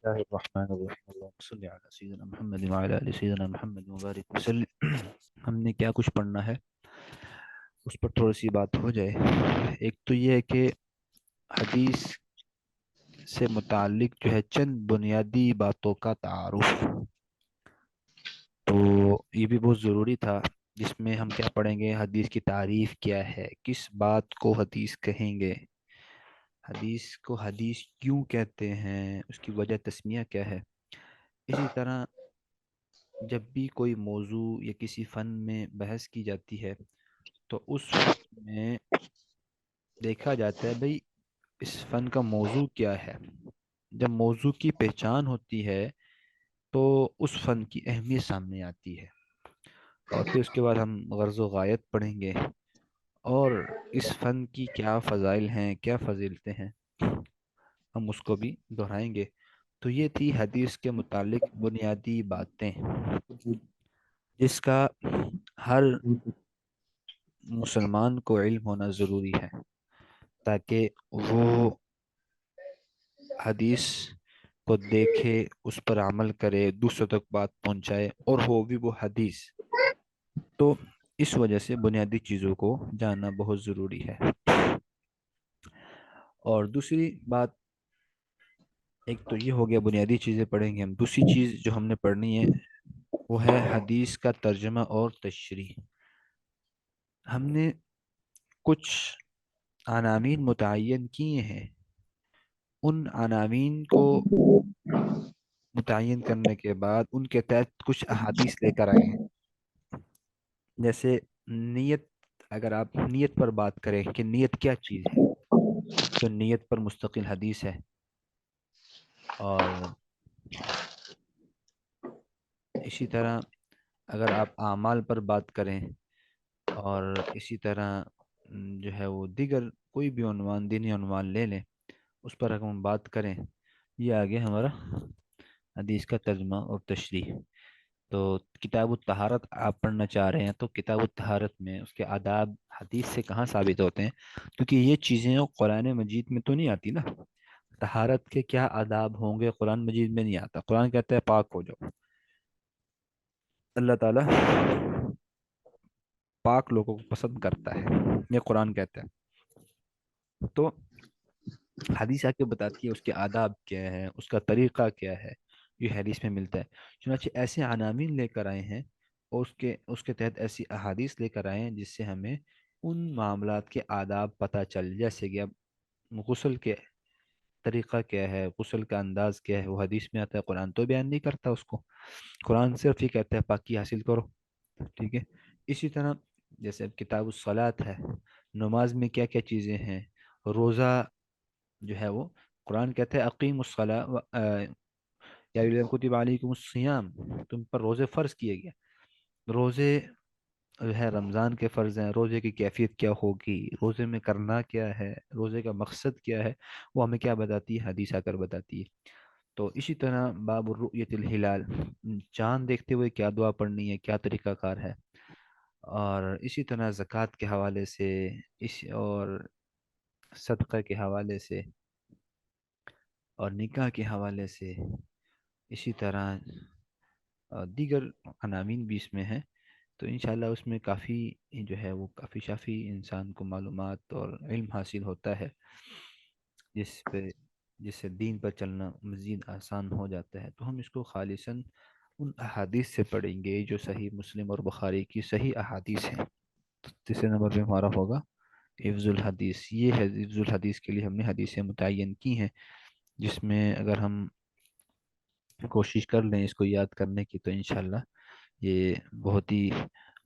الله الرحمن الرحیم اللهم صل علی سیدنا محمد وعلی آل سیدنا محمد مبارک وسلم۔ ہم نے کیا کچھ پڑھنا ہے اس پر تھوڑی سی بات ہو جائے۔ ایک تو یہ ہے کہ حدیث سے متعلق جو ہے چند بنیادی باتوں کا تعارف، تو یہ بھی بہت ضروری تھا، جس میں ہم کیا پڑھیں گے، حدیث کی تعریف کیا ہے، کس بات کو حدیث کہیں گے، حدیث کو حدیث کیوں کہتے ہیں، اس کی وجہ تسمیہ کیا ہے۔ اسی طرح جب بھی کوئی موضوع یا کسی فن میں بحث کی جاتی ہے تو اس فن میں دیکھا جاتا ہے بھئی اس فن کا موضوع کیا ہے۔ جب موضوع کی پہچان ہوتی ہے تو اس فن کی اہمیت سامنے آتی ہے، اور پھر اس کے بعد ہم غرض و غایت پڑھیں گے اور اس فن کی کیا فضائل ہیں، کیا فضیلتیں ہیں، ہم اس کو بھی دہرائیں گے۔ تو یہ تھی حدیث کے متعلق بنیادی باتیں، جس کا ہر مسلمان کو علم ہونا ضروری ہے، تاکہ وہ حدیث کو دیکھے، اس پر عمل کرے، دوسروں تک بات پہنچائے، اور ہو بھی وہ حدیث۔ تو اس وجہ سے بنیادی چیزوں کو جاننا بہت ضروری ہے۔ اور دوسری بات، ایک تو یہ ہو گیا بنیادی چیزیں پڑھیں گے ہم، دوسری چیز جو ہم نے پڑھنی ہے وہ ہے حدیث کا ترجمہ اور تشریح۔ ہم نے کچھ عناوین متعین کیے ہیں، ان عناوین کو متعین کرنے کے بعد ان کے تحت کچھ احادیث لے کر آئے ہیں۔ جیسے نیت، اگر آپ نیت پر بات کریں کہ نیت کیا چیز ہے، تو نیت پر مستقل حدیث ہے۔ اور اسی طرح اگر آپ اعمال پر بات کریں، اور اسی طرح جو ہے وہ دیگر کوئی بھی عنوان، دینی عنوان لے لیں، اس پر اگر ہم بات کریں، یہ آگے ہمارا حدیث کا ترجمہ اور تشریح۔ تو کتاب الطہارت آپ پڑھنا چاہ رہے ہیں تو کتاب الطہارت میں اس کے آداب حدیث سے کہاں ثابت ہوتے ہیں، کیونکہ یہ چیزیں قرآن مجید میں تو نہیں آتی نا۔ طہارت کے کیا آداب ہوں گے قرآن مجید میں نہیں آتا، قرآن کہتا ہے پاک ہو جاؤ۔ اللہ تعالیٰ پاک لوگوں کو پسند کرتا ہے، یہ قرآن کہتا ہے۔ تو حدیث آ کے بتاتی ہے اس کے آداب کیا ہے، اس کا طریقہ کیا ہے، یہ حدیث میں ملتا ہے۔ چنانچہ ایسے عناوین لے کر آئے ہیں اور اس کے تحت ایسی احادیث لے کر آئے ہیں جس سے ہمیں ان معاملات کے آداب پتہ چل، جیسے کہ اب غسل کے طریقہ کیا ہے، غسل کا انداز کیا ہے، وہ حدیث میں آتا ہے، قرآن تو بیان نہیں کرتا اس کو، قرآن صرف یہ کہتا ہے پاکی حاصل کرو، ٹھیک ہے۔ اسی طرح جیسے اب کتاب الصلاۃ ہے، نماز میں کیا کیا چیزیں ہیں، روزہ جو ہے وہ قرآن کہتا ہے اقیم الصلاۃ یا ایھا کتب علیکم الصیام، تم پر روزے فرض کیے گئے۔ روزے جو ہے رمضان کے فرض ہیں، روزے کی کیفیت کیا ہوگی، روزے میں کرنا کیا ہے، روزے کا مقصد کیا ہے، وہ ہمیں کیا بتاتی ہے، حدیث آ کر بتاتی ہے۔ تو اسی طرح باب الرؤیت الہلال، چاند دیکھتے ہوئے کیا دعا پڑھنی ہے، کیا طریقہ کار ہے۔ اور اسی طرح زکوٰۃ کے حوالے سے، اور صدقہ کے حوالے سے، اور نکاح کے حوالے سے، اسی طرح دیگر عناوین بھی اس میں ہیں۔ تو انشاءاللہ اس میں کافی جو ہے وہ کافی شافی انسان کو معلومات اور علم حاصل ہوتا ہے، جس سے دین پر چلنا مزید آسان ہو جاتا ہے۔ تو ہم اس کو خالصاً ان احادیث سے پڑھیں گے جو صحیح مسلم اور بخاری کی صحیح احادیث ہیں۔ تو تیسرے نمبر پہ ہمارا ہوگا حفظ الحدیث۔ یہ ہے حفظ الحدیث کے لیے ہم نے حدیثیں متعین کی ہیں، جس میں اگر ہم کوشش کر لیں اس کو یاد کرنے کی تو انشاءاللہ یہ بہت ہی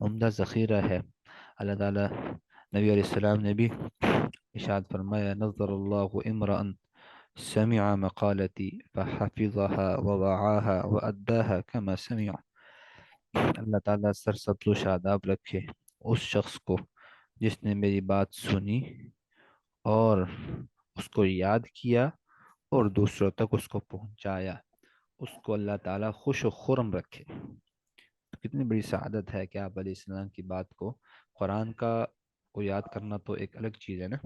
عمدہ ذخیرہ ہے۔ اللہ تعالیٰ، نبی علیہ السلام نے بھی ارشاد فرمایا نظر اللہ امرأ سمع مقالتی فحفظها ووعاها وأداها كما سمع۔ اللہ تعالیٰ سرسبز و شاداب رکھے اس شخص کو جس نے میری بات سنی اور اس کو یاد کیا اور دوسروں تک اس کو پہنچایا، اس کو اللہ تعالیٰ خوش و خرم رکھے۔ کتنی بڑی سعادت ہے کہ آپ علیہ السلام کی بات کو، قرآن کا کو یاد کرنا تو ایک الگ چیز ہے نا،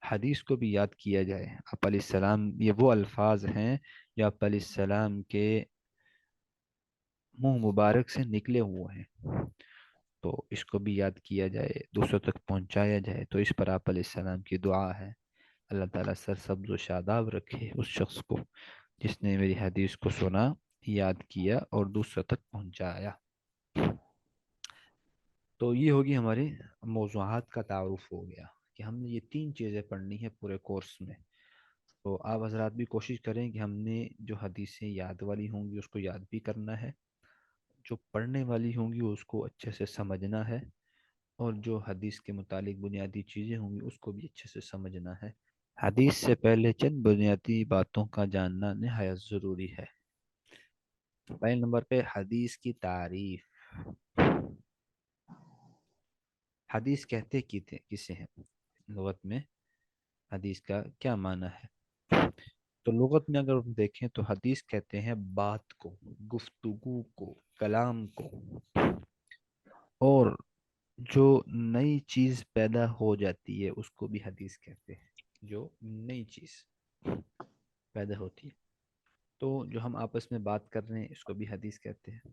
حدیث کو بھی یاد کیا جائے. آپ علیہ السلام، یہ وہ الفاظ ہیں جو آپ علیہ السلام کے منہ مبارک سے نکلے ہوئے ہیں، تو اس کو بھی یاد کیا جائے، دوسروں تک پہنچایا جائے. تو اس پر آپ علیہ السلام کی دعا ہے. اللہ تعالیٰ سر سبز و شاداب رکھے اس شخص کو جس نے میری حدیث کو سنا، یاد کیا اور دوسروں تک پہنچایا. تو یہ ہوگی ہمارے موضوعات کا تعارف ہو گیا کہ ہم نے یہ 3 چیزیں پڑھنی ہے پورے کورس میں. تو آپ حضرات بھی کوشش کریں کہ ہم نے جو حدیثیں یاد والی ہوں گی اس کو یاد بھی کرنا ہے، جو پڑھنے والی ہوں گی اس کو اچھے سے سمجھنا ہے، اور جو حدیث کے متعلق بنیادی چیزیں ہوں گی اس کو بھی اچھے سے سمجھنا ہے. حدیث سے پہلے چند بنیادی باتوں کا جاننا نہایت ضروری ہے. پہلے نمبر پہ حدیث کی تعریف. حدیث کہتے کسے ہیں لغت میں؟ حدیث کا کیا معنی ہے؟ تو لغت میں اگر ہم دیکھیں تو حدیث کہتے ہیں بات کو، گفتگو کو، کلام کو، اور جو نئی چیز پیدا ہو جاتی ہے اس کو بھی حدیث کہتے ہیں. جو نئی چیز پیدا ہوتی ہے، تو جو ہم آپس میں بات کر رہے ہیں اس کو بھی حدیث کہتے ہیں.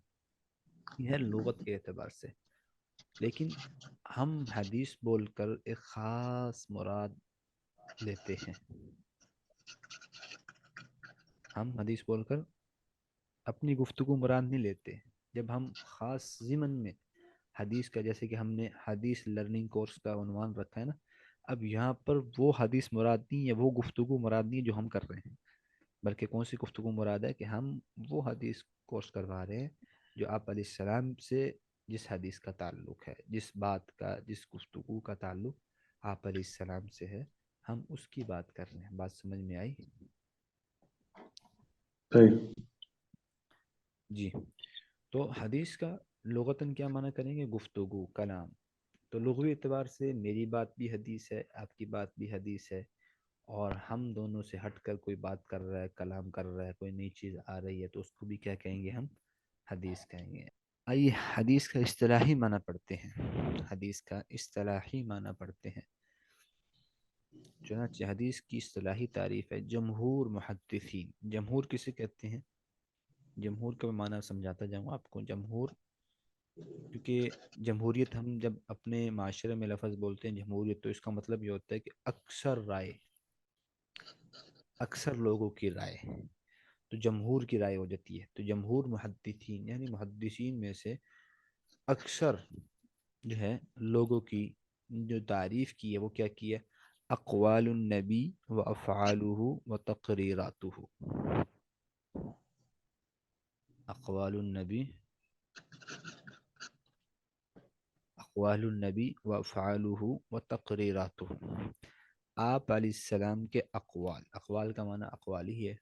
یہ ہے لغت کے اعتبار سے. لیکن ہم حدیث بول کر ایک خاص مراد لیتے ہیں. ہم حدیث بول کر اپنی گفتگو مراد نہیں لیتے. جب ہم خاص ضمن میں حدیث کا، جیسے کہ ہم نے حدیث لرننگ کورس کا عنوان رکھا ہے نا، اب یہاں پر وہ حدیث مراد نہیں ہے، وہ گفتگو مراد نہیں ہے جو ہم کر رہے ہیں، بلکہ کون سی گفتگو مراد ہے کہ ہم وہ حدیث کورس کروا رہے ہیں جو آپ علیہ السلام سے جس حدیث کا تعلق ہے، جس بات کا، جس گفتگو کا تعلق آپ علیہ السلام سے ہے، ہم اس کی بات کر رہے ہیں. بات سمجھ میں آئی؟ صحیح. جی. تو حدیث کا لغتاً کیا معنی کریں گے؟ گفتگو، کلام. تو لغوی اعتبار سے میری بات بھی حدیث ہے، آپ کی بات بھی حدیث ہے، اور ہم دونوں سے ہٹ کر کوئی بات کر رہا ہے، کلام کر رہا ہے، کوئی نئی چیز آ رہی ہے، تو اس کو بھی کیا کہیں گے؟ ہم حدیث کہیں گے. آئیے حدیث کا اصطلاحی معنی پڑھتے ہیں. حدیث کا اصطلاحی معنی پڑھتے ہیں. چنانچہ حدیث کی اصطلاحی تعریف ہے جمہور محدثین. جمہور کسے کہتے ہیں؟ جمہور کا معنی سمجھاتا جاؤں آپ کو. جمہور، کیونکہ جمہوریت ہم جب اپنے معاشرے میں لفظ بولتے ہیں جمہوریت، تو اس کا مطلب یہ ہوتا ہے کہ اکثر رائے، اکثر لوگوں کی رائے، تو جمہور کی رائے ہو جاتی ہے. تو جمہور محدثین یعنی محدثین میں سے اکثر جو ہے لوگوں کی جو تعریف کی ہے وہ کیا کی ہے؟ اقوال النبی و افعالہ و تقریراتہ. اقوال النبی، اقوال النبی و افعالہ و تقریراتہ. آپ علیہ السلام کے اقوال، اقوال کا معنی اقوال ہی ہے،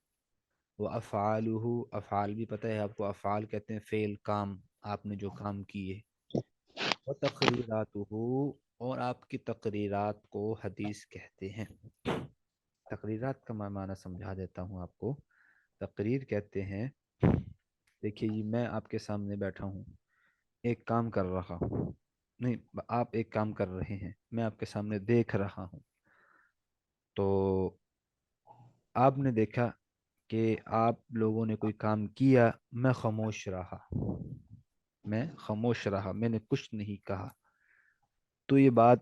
وہ افعالہ، افعال بھی پتہ ہے آپ کو، افعال کہتے ہیں فعل، کام، آپ نے جو کام کیے. و تقریراتہ، اور آپ کی تقریرات کو حدیث کہتے ہیں. تقریرات کا میں معنی سمجھا دیتا ہوں آپ کو. تقریر کہتے ہیں، دیکھیے جی، میں آپ کے سامنے بیٹھا ہوں، ایک کام کر رہا ہوں، نہیں، آپ ایک کام کر رہے ہیں، میں آپ کے سامنے دیکھ رہا ہوں. تو آپ نے دیکھا کہ آپ لوگوں نے کوئی کام کیا، میں خاموش رہا، میں خاموش رہا، میں نے کچھ نہیں کہا. تو یہ بات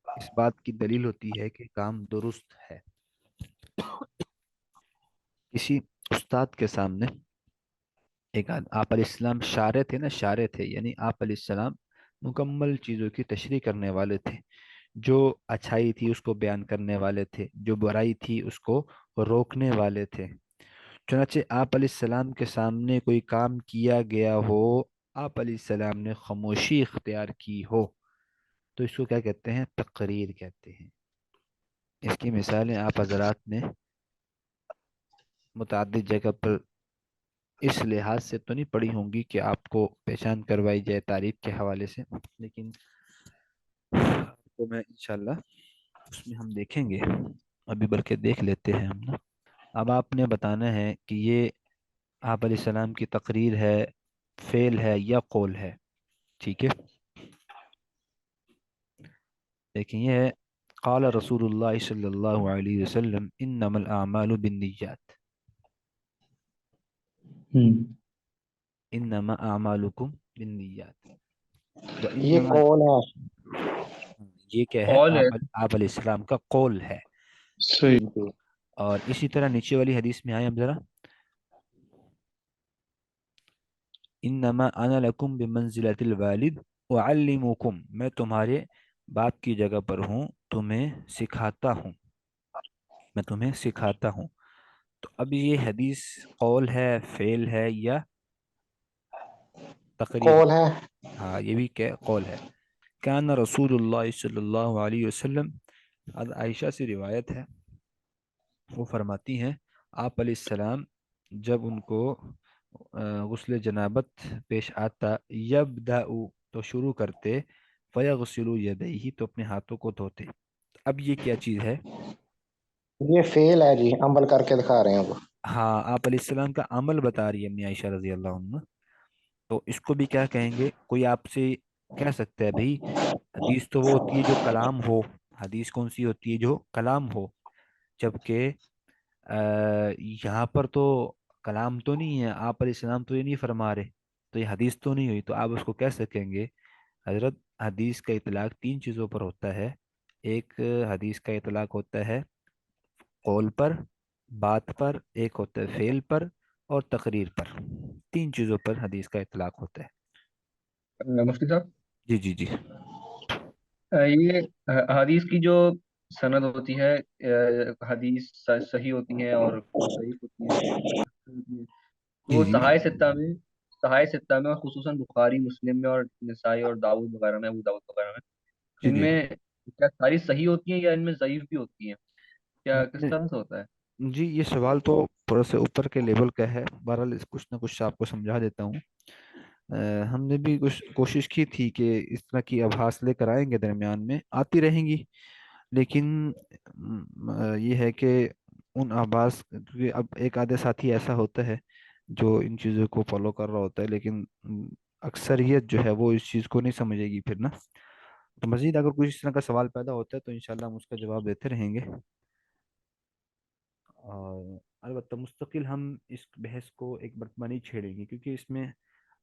اس بات کی دلیل ہوتی ہے کہ کام درست ہے. کسی استاد کے سامنے ایک آپ علیہ السلام شارع تھے نا، شارع تھے یعنی آپ علیہ السلام مکمل چیزوں کی تشریح کرنے والے تھے. جو اچھائی تھی اس کو بیان کرنے والے تھے، جو برائی تھی اس کو روکنے والے تھے. چنانچہ آپ علیہ السلام کے سامنے کوئی کام کیا گیا ہو، آپ علیہ السلام نے خاموشی اختیار کی ہو، تو اس کو کیا کہتے ہیں؟ تقریر کہتے ہیں. اس کی مثالیں آپ حضرات نے متعدد جگہ پر اس لحاظ سے تو نہیں پڑھی ہوں گی کہ آپ کو پہچان کروائی جائے تعریف کے حوالے سے، لیکن تو میں انشاءاللہ اس میں ہم دیکھیں گے. ابھی بلکہ دیکھ لیتے ہیں ہم نا. اب آپ نے بتانا ہے کہ یہ آپ علیہ السلام کی تقریر ہے، فعل ہے یا قول ہے. ٹھیک ہے، لیکن یہ ہے قال رسول اللہ صلی اللہ علیہ وسلم انما الاعمال بالنیات، ہوں، انما اعمالکم بالنیات یہ وانما، کون ہے؟ یہ کیا ہے؟ قول ہے. آپ علیہ السلام کا قول ہے. صحیح. اور اسی طرح نیچے والی حدیث میں آئے ہم ذرا، انما انا لکم بمنزلۃ الوالد اعلمکم، میں تمہارے باپ کی جگہ پر ہوں، تمہیں سکھاتا ہوں، میں تمہیں سکھاتا ہوں. تو اب یہ حدیث قول ہے، فعل ہے، یا تقریر قول ہے؟ ہے. ہاں یہ بھی کیا قول ہے. کان رسول اللہ صلی اللہ علیہ وسلم، عائشہ سے روایت ہے، وہ فرماتی ہیں آپ علیہ السلام جب ان کو غسل جنابت پیش آتا، یبدأ تو شروع کرتے، فیغسلوا یدیہ تو اپنے ہاتھوں کو دھوتے. اب یہ کیا چیز ہے؟ یہ فیل ہے جی، عمل کر کے دکھا رہے ہیں وہ. ہاں آپ علیہ السلام کا عمل بتا رہی ہے امی عائشہ رضی اللہ عنہ. تو اس کو بھی کیا کہیں گے؟ کوئی آپ سے کہہ سکتا ہے بھائی حدیث تو وہ ہوتی ہے جو کلام ہو، حدیث کون سی ہوتی ہے؟ جو کلام ہو. جبکہ یہاں پر تو کلام تو نہیں ہے، آپ علیہ السلام تو یہ نہیں فرما رہے، تو یہ حدیث تو نہیں ہوئی. تو آپ اس کو کہہ سکیں گے حضرت حدیث کا اطلاق تین چیزوں پر ہوتا ہے. ایک حدیث کا اطلاق ہوتا ہے قول پر، بات پر، ایک ہوتا ہے فعل پر، اور تقریر پر. تین چیزوں پر حدیث کا اطلاق ہوتا ہے. مفتی صاحب، جی جی جی یہ حدیث کی جو سند ہوتی ہے، حدیث صحیح ہوتی ہیں اور ضعیف ہوتی ہیں. تو جی وہ جی صحائح ستہ میں اور خصوصاً بخاری، مسلم میں اور نسائی اور داؤد وغیرہ میں، ابو داؤد وغیرہ میں، جی ان جی میں کیا ساری صحیح ہوتی ہیں یا ان میں ضعیف بھی ہوتی ہیں؟ کیا کس طرح سے ہوتا ہے؟ جی یہ سوال تو تھوڑا سے اوپر کے لیول کا ہے، بہرحال کچھ نہ کچھ آپ کو سمجھا دیتا ہوں. ہم نے بھی کچھ کوشش کی تھی کہ اس طرح کی ابحاث لے کر آئیں گے، درمیان میں آتی رہیں گی، لیکن یہ ہے کہ ان ابحاث، کیونکہ اب ایک آدھے ساتھی ایسا ہوتا ہے جو ان چیزوں کو فالو کر رہا ہوتا ہے، لیکن اکثریت جو ہے وہ اس چیز کو نہیں سمجھے گی پھر نا. تو مزید اگر کچھ اس طرح کا سوال پیدا ہوتا ہے تو انشاءاللہ ہم اس کا جواب دیتے رہیں گے. اور البتہ مستقل ہم اس بحث کو ایک مرتبہ نہیں چھیڑیں گے، کیونکہ اس میں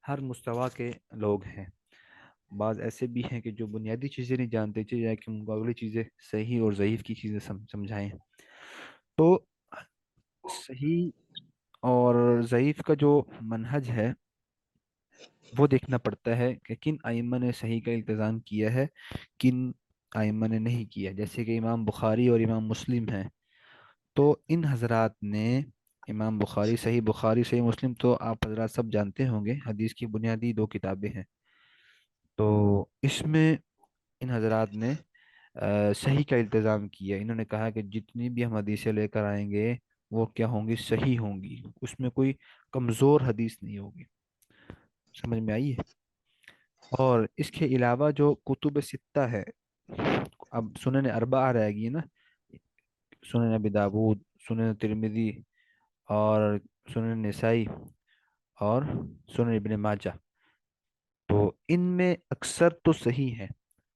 ہر مستویٰ کے لوگ ہیں. بعض ایسے بھی ہیں کہ جو بنیادی چیزیں نہیں جانتے، چاہیے کہ مقابلی چیزیں صحیح اور ضعیف کی چیزیں سمجھائیں. تو صحیح اور ضعیف کا جو منہج ہے وہ دیکھنا پڑتا ہے کہ کن ائمہ نے صحیح کا التزام کیا ہے، کن ائمہ نے نہیں کیا. جیسے کہ امام بخاری اور امام مسلم ہیں، تو ان حضرات نے، امام بخاری، صحیح بخاری، صحیح مسلم تو آپ حضرات سب جانتے ہوں گے، حدیث کی بنیادی دو کتابیں ہیں. تو اس میں ان حضرات نے صحیح کا التزام کیا. انہوں نے کہا کہ جتنی بھی ہم حدیثیں لے کر آئیں گے وہ کیا ہوں گی؟ صحیح ہوں گی، اس میں کوئی کمزور حدیث نہیں ہوگی. سمجھ میں آئی ہے؟ اور اس کے علاوہ جو کتب ستہ ہے، اب سنن اربعہ رہ گی نا، سنن ابی داود، سنن ترمذی، اور سنن نسائی، اور سنن ابن ماجہ. تو ان میں اکثر تو صحیح ہے،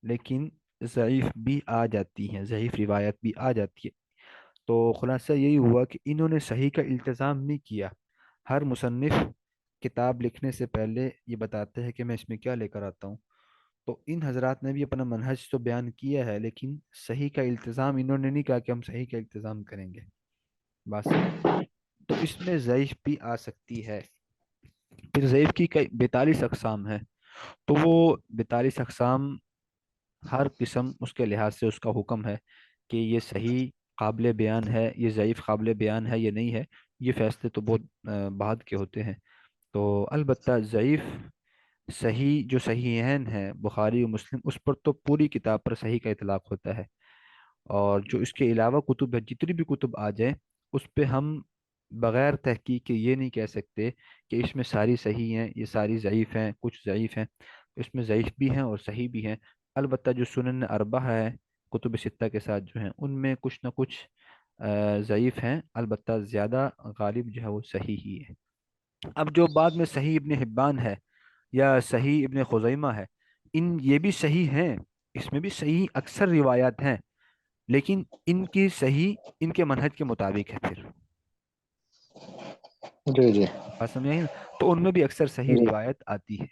لیکن ضعیف بھی آ جاتی ہیں، ضعیف روایت بھی آ جاتی ہے. تو خلاصہ یہی ہوا کہ انہوں نے صحیح کا التزام نہیں کیا. ہر مصنف کتاب لکھنے سے پہلے یہ بتاتے ہیں کہ میں اس میں کیا لے کر آتا ہوں. تو ان حضرات نے بھی اپنا منہج تو بیان کیا ہے، لیکن صحیح کا التزام انہوں نے نہیں کہا کہ ہم صحیح کا التزام کریں گے. بات سمجھ؟ تو اس میں ضعیف بھی آ سکتی ہے. پھر ضعیف کی 42 اقسام ہیں. تو وہ 42 اقسام ہر قسم اس کے لحاظ سے اس کا حکم ہے کہ یہ صحیح قابل بیان ہے، یہ ضعیف قابل بیان ہے، یہ نہیں ہے. یہ فیصلے تو بہت بعد کے ہوتے ہیں. تو البتہ ضعیف، صحیح جو صحیحین ہے بخاری و مسلم، اس پر تو پوری کتاب پر صحیح کا اطلاق ہوتا ہے. اور جو اس کے علاوہ کتب ہے، جتنی بھی کتب آ جائیں، اس پہ ہم بغیر تحقیق کے یہ نہیں کہہ سکتے کہ اس میں ساری صحیح ہیں، یہ ساری ضعیف ہیں، کچھ ضعیف ہیں. اس میں ضعیف بھی ہیں اور صحیح بھی ہیں. البتہ جو سنن اربعہ ہے کتب ستہ کے ساتھ جو ہیں، ان میں کچھ نہ کچھ ضعیف ہیں، البتہ زیادہ غالب جو ہے وہ صحیح ہی ہے. اب جو بعد میں صحیح ابن حبان ہے یا صحیح ابن خزیمہ ہے، یہ بھی صحیح ہیں، اس میں بھی صحیح اکثر روایات ہیں، لیکن ان کی صحیح ان کے منہج کے مطابق ہے پھر، جی جی بات سمجھ آئی نا؟ تو ان میں بھی اکثر صحیح جی روایت آتی ہے۔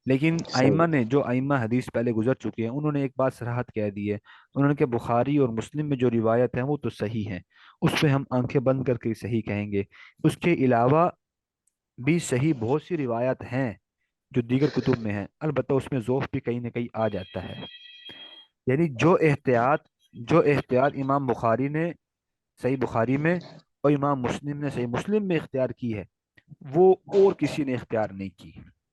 لیکن صحیح ائمہ حدیث پہلے گزر چکے ہیں، انہوں نے ایک بات صراحت کہہ دی ہے، انہوں نے کہ بخاری اور مسلم میں جو روایت ہے وہ تو صحیح ہے، اس پہ ہم آنکھیں بند کر کے صحیح کہیں گے، اس کے علاوہ بھی صحیح بہت سی روایت ہیں جو دیگر کتب میں ہیں، البتہ اس میں ضعف بھی کہیں نہ کہیں آ جاتا ہے۔ یعنی جو احتیاط امام بخاری نے صحیح بخاری میں اور امام مسلم نے صحیح مسلم میں اختیار کی ہے، وہ اور کسی نے اختیار نہیں کی۔